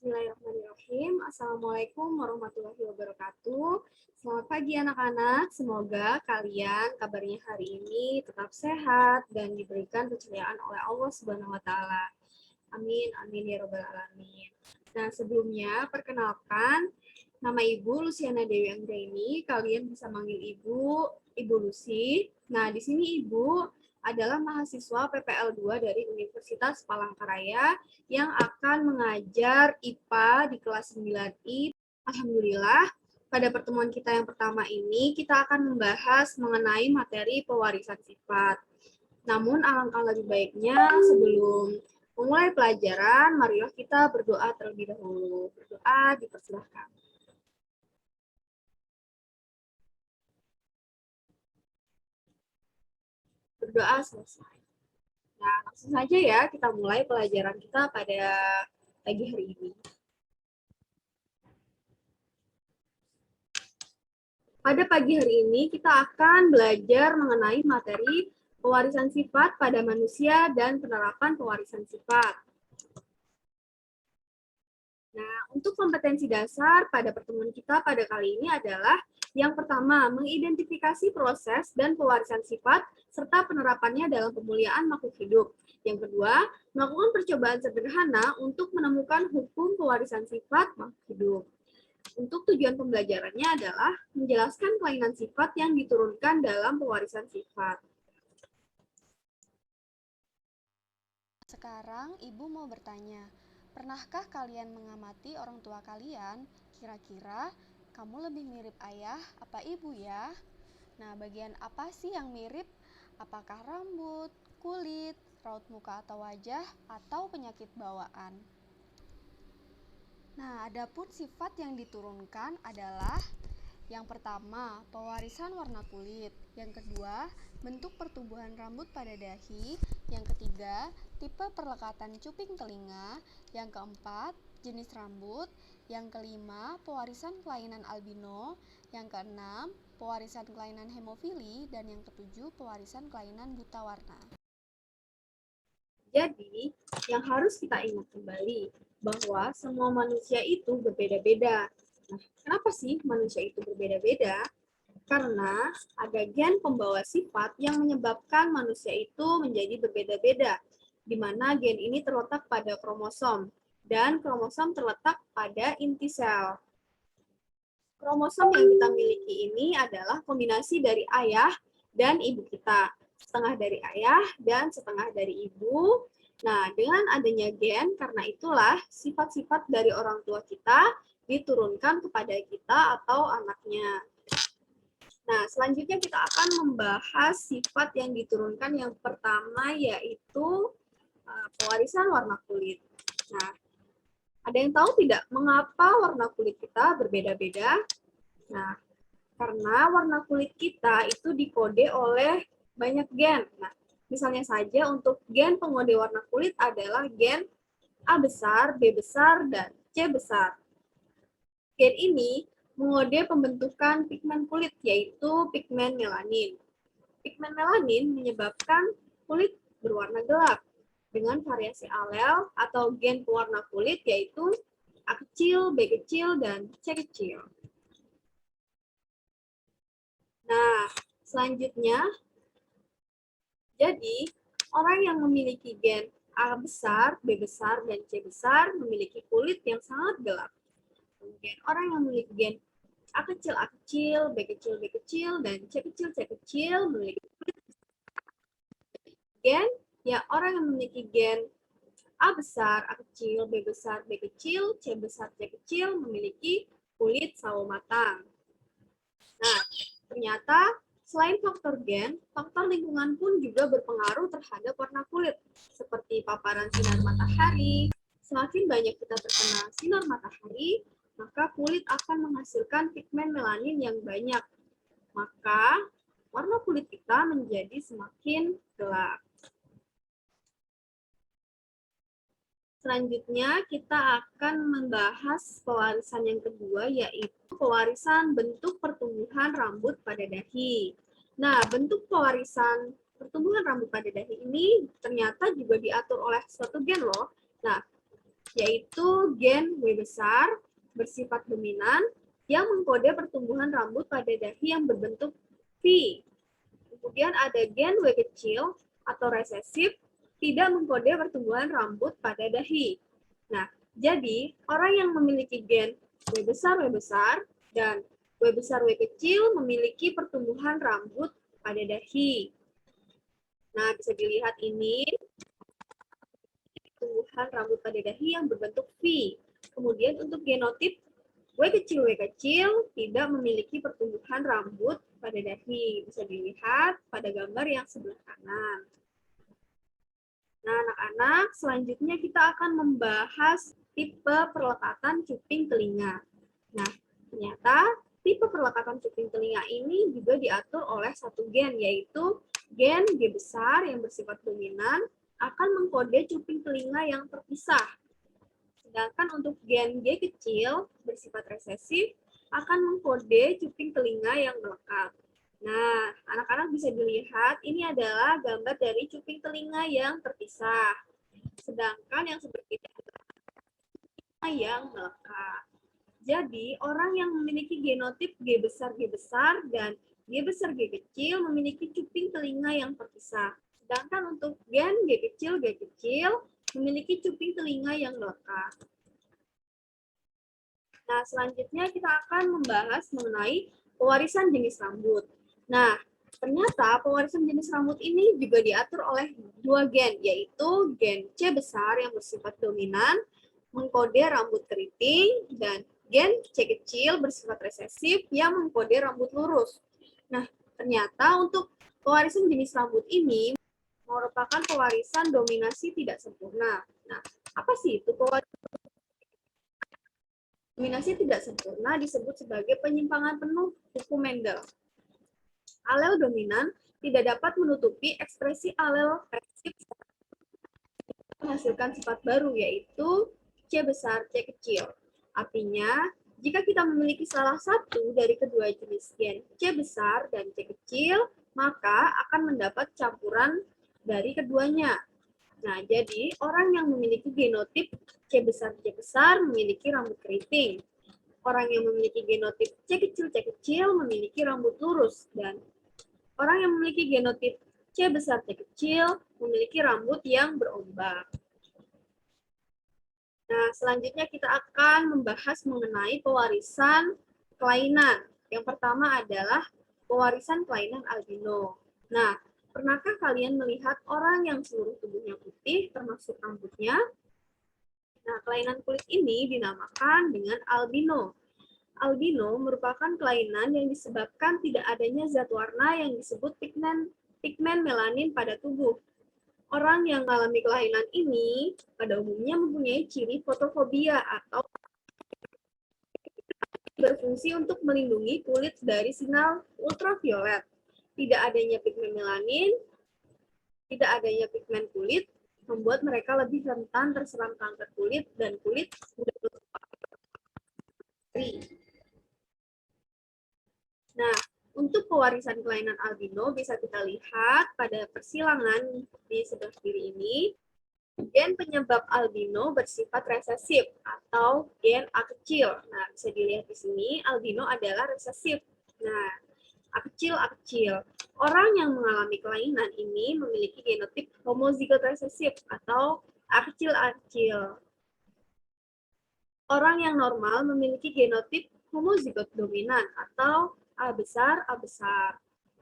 Bismillahirrahmanirrahim. Assalamualaikum warahmatullahi wabarakatuh. Selamat pagi anak-anak. Semoga kalian kabarnya hari ini tetap sehat dan diberikan keceriaan oleh Allah Subhanahu wa taala. Amin amin ya rabbal alamin. Nah, sebelumnya perkenalkan nama Ibu Luciana Dewi Anggraini. Kalian bisa manggil Ibu Lucy. Nah, di sini Ibu adalah mahasiswa PPL 2 dari Universitas Palangkaraya yang akan mengajar IPA di kelas 9I. Alhamdulillah, pada pertemuan kita yang pertama ini, kita akan membahas mengenai materi pewarisan sifat. Namun, alangkah lebih baiknya sebelum memulai pelajaran, marilah kita berdoa terlebih dahulu. Berdoa dipersilahkan. Berdoa selesai. Nah, langsung saja ya kita mulai pelajaran kita pada pagi hari ini. Pada pagi hari ini kita akan belajar mengenai materi pewarisan sifat pada manusia dan penerapan pewarisan sifat. Nah, untuk kompetensi dasar pada pertemuan kita pada kali ini adalah yang pertama, mengidentifikasi proses dan pewarisan sifat serta penerapannya dalam pemuliaan makhluk hidup. Yang kedua, melakukan percobaan sederhana untuk menemukan hukum pewarisan sifat makhluk hidup. Untuk tujuan pembelajarannya adalah menjelaskan kelainan sifat yang diturunkan dalam pewarisan sifat. Sekarang Ibu mau bertanya, pernahkah kalian mengamati orang tua kalian? Kira-kira kamu lebih mirip ayah apa ibu ya? Nah, bagian apa sih yang mirip? Apakah rambut, kulit, raut muka atau wajah, atau penyakit bawaan? Nah, adapun sifat yang diturunkan adalah yang pertama, pewarisan warna kulit. Yang kedua, bentuk pertumbuhan rambut pada dahi. Yang ketiga, tipe perlekatan cuping telinga. Yang keempat, jenis rambut. Yang kelima, pewarisan kelainan albino. Yang keenam, pewarisan kelainan hemofili. Dan yang ketujuh, pewarisan kelainan buta warna. Jadi, yang harus kita ingat kembali bahwa semua manusia itu berbeda-beda. Nah, kenapa sih manusia itu berbeda-beda? Karena ada gen pembawa sifat yang menyebabkan manusia itu menjadi berbeda-beda, di mana gen ini terletak pada kromosom, dan kromosom terletak pada inti sel. Kromosom yang kita miliki ini adalah kombinasi dari ayah dan ibu kita. Setengah dari ayah dan setengah dari ibu. Nah, dengan adanya gen, karena itulah sifat-sifat dari orang tua kita diturunkan kepada kita atau anaknya. Nah, selanjutnya kita akan membahas sifat yang diturunkan yang pertama, yaitu pewarisan warna kulit. Nah, ada yang tahu tidak mengapa warna kulit kita berbeda-beda? Nah, karena warna kulit kita itu dikode oleh banyak gen. Nah, misalnya saja untuk gen pengode warna kulit adalah gen A besar, B besar, dan C besar. Gen ini mengode pembentukan pigmen kulit, yaitu pigmen melanin. Pigmen melanin menyebabkan kulit berwarna gelap dengan variasi alel atau gen pewarna kulit, yaitu A kecil, B kecil, dan C kecil. Nah, selanjutnya, jadi orang yang memiliki gen A besar, B besar, dan C besar memiliki kulit yang sangat gelap. Kemudian orang yang memiliki gen A kecil, B kecil, B kecil, dan C kecil memiliki kulit gen, ya orang yang memiliki gen A besar, A kecil, B besar, B kecil, C besar, C kecil memiliki kulit sawo matang. Nah, ternyata selain faktor gen, faktor lingkungan pun juga berpengaruh terhadap warna kulit, seperti paparan sinar matahari. Semakin banyak kita terkena sinar matahari, maka kulit akan menghasilkan pigmen melanin yang banyak. Maka warna kulit kita menjadi semakin gelap. Selanjutnya, kita akan membahas pewarisan yang kedua, yaitu pewarisan bentuk pertumbuhan rambut pada dahi. Nah, bentuk pewarisan pertumbuhan rambut pada dahi ini ternyata juga diatur oleh suatu gen loh. Nah, yaitu gen W besar bersifat dominan yang mengkode pertumbuhan rambut pada dahi yang berbentuk V. Kemudian ada gen W kecil atau resesif tidak mengkode pertumbuhan rambut pada dahi. Nah, jadi orang yang memiliki gen W besar, dan W besar W kecil memiliki pertumbuhan rambut pada dahi. Nah, bisa dilihat ini pertumbuhan rambut pada dahi yang berbentuk V. Kemudian untuk genotip W kecil tidak memiliki pertumbuhan rambut pada dahi. Bisa dilihat pada gambar yang sebelah kanan. Nah, anak-anak, selanjutnya kita akan membahas tipe perlekatan cuping telinga. Nah, ternyata tipe perlekatan cuping telinga ini juga diatur oleh satu gen, yaitu gen G besar yang bersifat dominan akan mengkode cuping telinga yang terpisah. Sedangkan untuk gen G kecil bersifat resesif akan mengkode cuping telinga yang melekat. Nah, anak-anak bisa dilihat ini adalah gambar dari cuping telinga yang terpisah. Sedangkan yang seperti ini adalah yang melekat. Jadi, orang yang memiliki genotip G besar dan G besar G kecil memiliki cuping telinga yang terpisah. Sedangkan untuk gen G kecil memiliki cuping telinga yang melekat. Nah, selanjutnya kita akan membahas mengenai pewarisan jenis rambut. Nah, ternyata pewarisan jenis rambut ini juga diatur oleh dua gen, yaitu gen C besar yang bersifat dominan, mengkode rambut keriting, dan gen C kecil bersifat resesif yang mengkode rambut lurus. Nah, ternyata untuk pewarisan jenis rambut ini merupakan pewarisan dominasi tidak sempurna. Nah, apa sih itu pewarisan dominasi tidak sempurna disebut sebagai penyimpangan penuh hukum Mendel. Alel dominan tidak dapat menutupi ekspresi alel resesif menghasilkan sifat baru, yaitu C besar, C kecil. Artinya, jika kita memiliki salah satu dari kedua jenis gen C besar dan C kecil, maka akan mendapat campuran dari keduanya. Nah, jadi orang yang memiliki genotip C besar memiliki rambut keriting. Orang yang memiliki genotip C kecil memiliki rambut lurus, dan orang yang memiliki genotip C besar C kecil memiliki rambut yang berombak. Nah, selanjutnya kita akan membahas mengenai pewarisan kelainan. Yang pertama adalah pewarisan kelainan albino. Nah, pernahkah kalian melihat orang yang seluruh tubuhnya putih, termasuk rambutnya? Nah, kelainan kulit ini dinamakan dengan albino. Albino merupakan kelainan yang disebabkan tidak adanya zat warna yang disebut pigmen melanin pada tubuh. Orang yang mengalami kelainan ini pada umumnya mempunyai ciri fotofobia atau berfungsi untuk melindungi kulit dari sinar ultraviolet. Tidak adanya pigmen melanin, tidak adanya pigmen kulit, membuat mereka lebih rentan terserang kanker kulit dan kulit mudah kering. Nah, untuk pewarisan kelainan albino bisa kita lihat pada persilangan di sebelah kiri ini. Gen penyebab albino bersifat resesif atau gen A kecil. Nah, bisa dilihat di sini albino adalah resesif. Nah, A kecil. Orang yang mengalami kelainan ini memiliki genotip homozigot resesif atau A kecil. Orang yang normal memiliki genotip homozigot dominan atau A besar.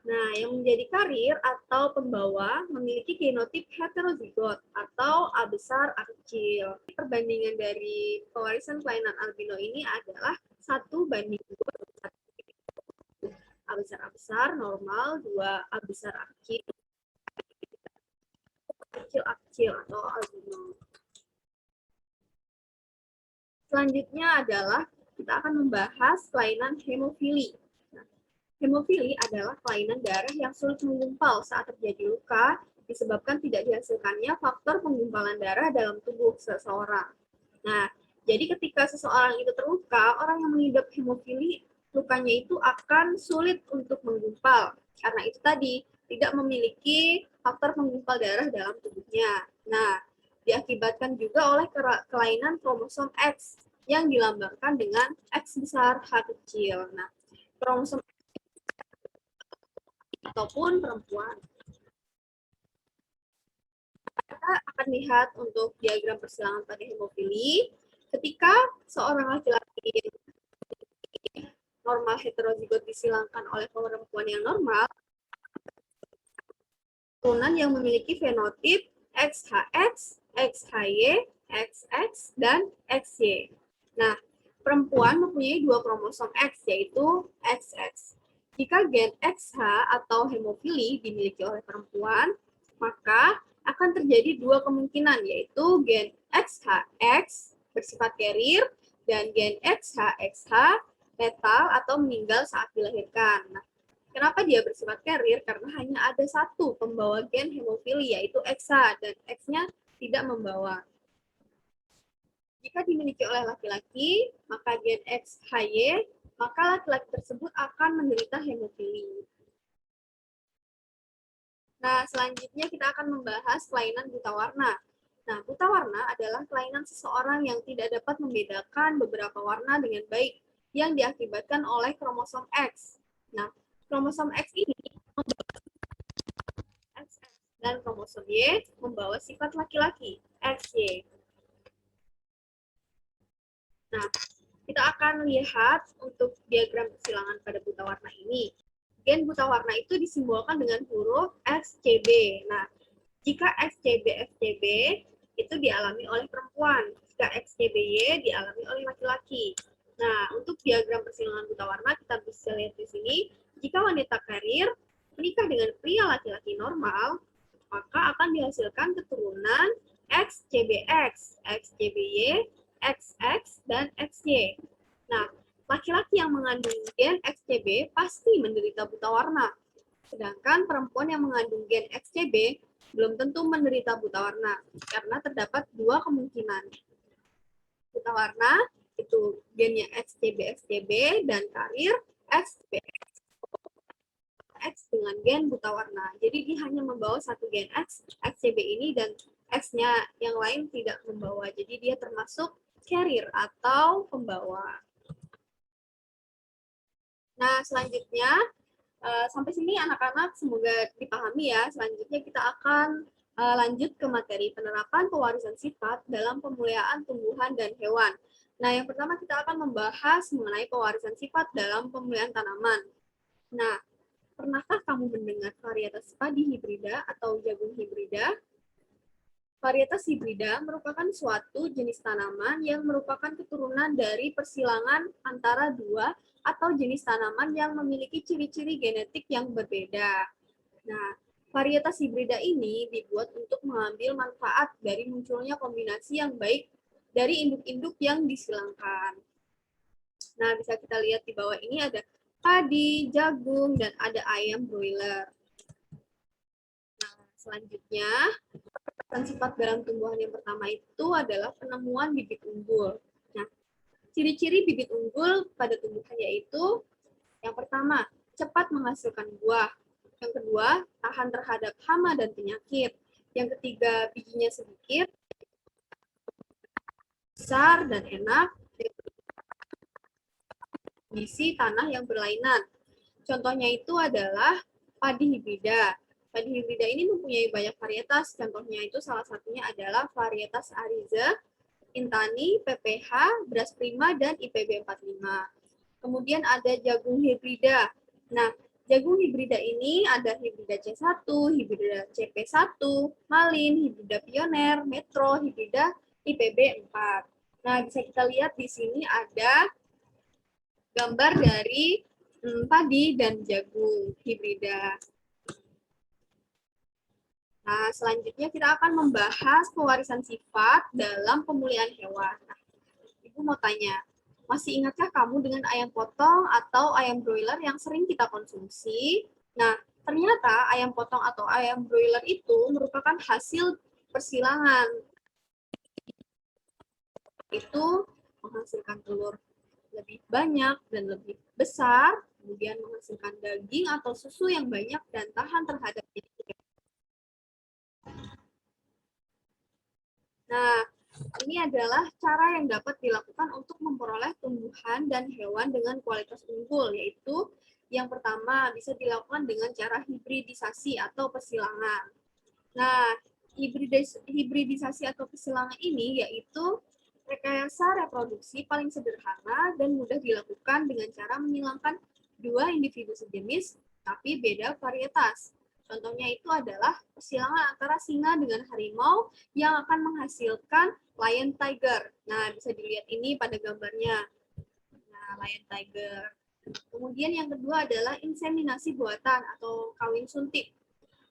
Nah, yang menjadi karir atau pembawa memiliki genotip heterozigot atau A besar, A kecil. Perbandingan dari pewarisan kelainan albino ini adalah 1:2. A besar, normal, 2 A besar, A kecil atau albino. Selanjutnya adalah kita akan membahas kelainan hemofili. Hemofili adalah kelainan darah yang sulit menggumpal saat terjadi luka disebabkan tidak dihasilkannya faktor penggumpalan darah dalam tubuh seseorang. Nah, jadi ketika seseorang itu terluka, orang yang mengidap hemofili, lukanya itu akan sulit untuk menggumpal. Karena itu tadi, tidak memiliki faktor penggumpal darah dalam tubuhnya. Nah, diakibatkan juga oleh kelainan kromosom X yang dilambangkan dengan X besar H kecil. Nah, kromosom ataupun perempuan. Kita akan lihat untuk diagram persilangan pada hemofili. Ketika seorang laki-laki normal heterozigot disilangkan oleh perempuan yang normal, keturunan yang memiliki fenotip XHX, XHY, XX, dan XY. Nah, perempuan mempunyai dua kromosom X, yaitu XX. Jika gen XH atau hemofili dimiliki oleh perempuan, maka akan terjadi dua kemungkinan, yaitu gen XHX bersifat carrier dan gen XHXH letal atau meninggal saat dilahirkan. Nah, kenapa dia bersifat carrier? Karena hanya ada satu pembawa gen hemofili, yaitu XH, dan X-nya tidak membawa. Jika dimiliki oleh laki-laki, maka gen XHY, maka laki-laki tersebut akan menderita hemofili. Nah, selanjutnya kita akan membahas kelainan buta warna. Nah, buta warna adalah kelainan seseorang yang tidak dapat membedakan beberapa warna dengan baik yang diakibatkan oleh kromosom X. Nah, kromosom X ini XX dan kromosom Y membawa sifat laki-laki, XY. Nah, kita akan lihat untuk diagram persilangan pada buta warna ini. Gen buta warna itu disimbolkan dengan huruf XCB. Nah, jika XCB itu dialami oleh perempuan, jika XCBY dialami oleh laki-laki. Nah, untuk diagram persilangan buta warna kita bisa lihat di sini, jika wanita karir menikah dengan pria laki-laki normal, maka akan dihasilkan keturunan XCBX, XCBY, XX, dan XY. Nah, laki-laki yang mengandung gen XCB pasti menderita buta warna. Sedangkan perempuan yang mengandung gen XCB belum tentu menderita buta warna, karena terdapat dua kemungkinan. Buta warna itu gennya XCB dan karir XCBX dengan gen buta warna. Jadi dia hanya membawa satu gen X, XCB ini, dan X-nya yang lain tidak membawa. Jadi dia termasuk carrier atau pembawa. Nah, selanjutnya, sampai sini anak-anak semoga dipahami ya. Selanjutnya kita akan lanjut ke materi penerapan pewarisan sifat dalam pemuliaan tumbuhan dan hewan. Nah, yang pertama kita akan membahas mengenai pewarisan sifat dalam pemuliaan tanaman. Nah, pernahkah kamu mendengar varietas padi hibrida atau jagung hibrida? Varietas hibrida merupakan suatu jenis tanaman yang merupakan keturunan dari persilangan antara dua atau jenis tanaman yang memiliki ciri-ciri genetik yang berbeda. Nah, varietas hibrida ini dibuat untuk mengambil manfaat dari munculnya kombinasi yang baik dari induk-induk yang disilangkan. Nah, bisa kita lihat di bawah ini ada padi, jagung, dan ada ayam broiler. Nah, selanjutnya, sifat dalam tumbuhan yang pertama itu adalah penemuan bibit unggul. Nah, ciri-ciri bibit unggul pada tumbuhan yaitu yang pertama, cepat menghasilkan buah. Yang kedua, tahan terhadap hama dan penyakit. Yang ketiga, bijinya sedikit, besar dan enak. Kondisi tanah yang berlainan. Contohnya itu adalah padi hibrida. Padi hibrida ini mempunyai banyak varietas. Contohnya itu salah satunya adalah varietas Ariza, Intani, PPH, Beras Prima, dan IPB 45. Kemudian ada jagung hibrida. Nah, jagung hibrida ini ada hibrida C1, hibrida CP1, Malin, hibrida Pioner, Metro, hibrida IPB 4. Nah, bisa kita lihat di sini ada gambar dari padi dan jagung hibrida. Nah, selanjutnya kita akan membahas pewarisan sifat dalam pemulihan hewan. Nah, Ibu mau tanya, masih ingatkah kamu dengan ayam potong atau ayam broiler yang sering kita konsumsi? Nah, ternyata ayam potong atau ayam broiler itu merupakan hasil persilangan. Itu menghasilkan telur lebih banyak dan lebih besar, kemudian menghasilkan daging atau susu yang banyak dan tahan terhadap penyakit. ini adalah cara yang dapat dilakukan untuk memperoleh tumbuhan dan hewan dengan kualitas unggul, yaitu yang pertama bisa dilakukan dengan cara hibridisasi atau persilangan. Nah, hibridisasi atau persilangan ini yaitu rekayasa reproduksi paling sederhana dan mudah dilakukan dengan cara menyilangkan dua individu sejenis tapi beda varietas. Contohnya itu adalah persilangan antara singa dengan harimau yang akan menghasilkan lion tiger. Nah, bisa dilihat ini pada gambarnya. Nah, lion tiger. Kemudian yang kedua adalah inseminasi buatan atau kawin suntik.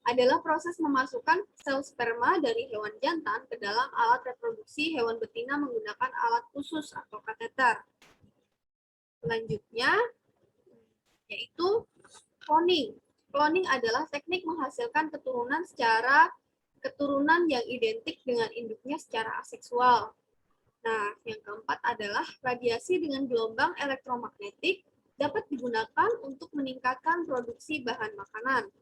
Adalah proses memasukkan sel sperma dari hewan jantan ke dalam alat reproduksi hewan betina menggunakan alat khusus atau kateter. Selanjutnya, yaitu cloning. Cloning adalah teknik menghasilkan keturunan yang identik dengan induknya secara aseksual. Nah, yang keempat adalah radiasi dengan gelombang elektromagnetik dapat digunakan untuk meningkatkan produksi bahan makanan.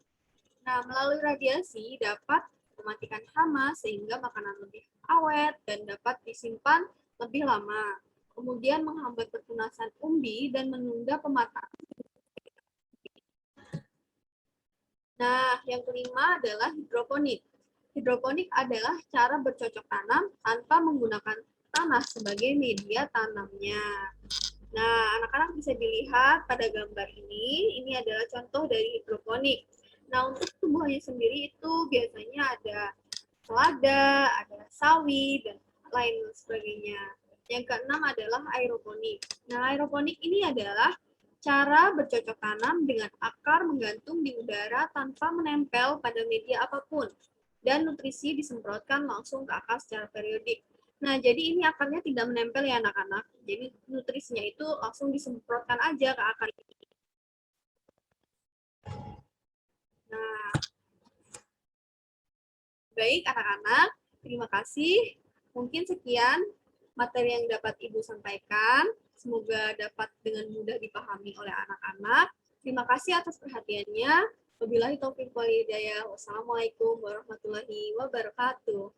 Nah, melalui radiasi dapat mematikan hama sehingga makanan lebih awet dan dapat disimpan lebih lama. Kemudian menghambat pertunasan umbi dan menunda pematang. Nah, yang kelima adalah hidroponik. Hidroponik adalah cara bercocok tanam tanpa menggunakan tanah sebagai media tanamnya. Nah, anak-anak bisa dilihat pada gambar ini adalah contoh dari hidroponik. Nah, untuk tumbuhannya sendiri itu biasanya ada selada, ada sawi, dan lain sebagainya. Yang keenam adalah aeroponik. Nah, aeroponik ini adalah cara bercocok tanam dengan akar menggantung di udara tanpa menempel pada media apapun, dan nutrisi disemprotkan langsung ke akar secara periodik. Nah, jadi ini akarnya tidak menempel ya anak-anak. Jadi nutrisinya itu langsung disemprotkan aja ke akar. Nah, baik anak-anak, terima kasih. Mungkin sekian materi yang dapat Ibu sampaikan. Semoga dapat dengan mudah dipahami oleh anak-anak. Terima kasih atas perhatiannya. Wabillahi taufiq wal hidayah. Wassalamualaikum warahmatullahi wabarakatuh.